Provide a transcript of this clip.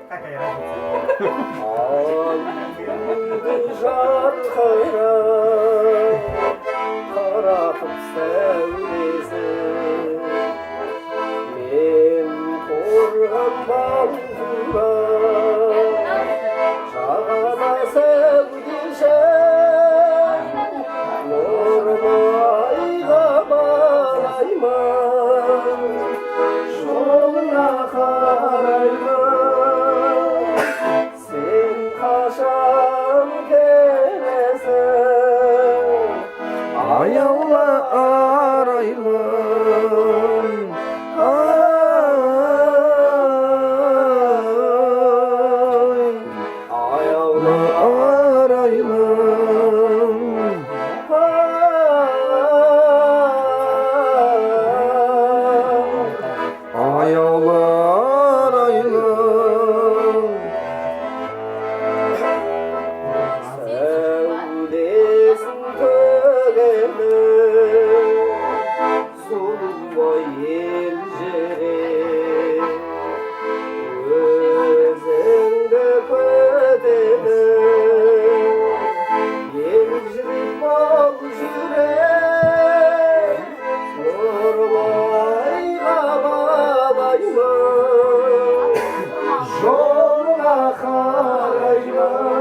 Какая разница? Aldı jarkara Karatıp sevdesi Men korgan baldıra Şağada sevdişem Normayla balayman Şoluna karayman Sen kaşan gelesen Ayavla arayman Ayavla arayman Ayavla arayman Sevdesin tөгені Zulma елжері Өзіңді көтені Елжіріп бол жүрек Нұрбайға балаймын Жолға қараймын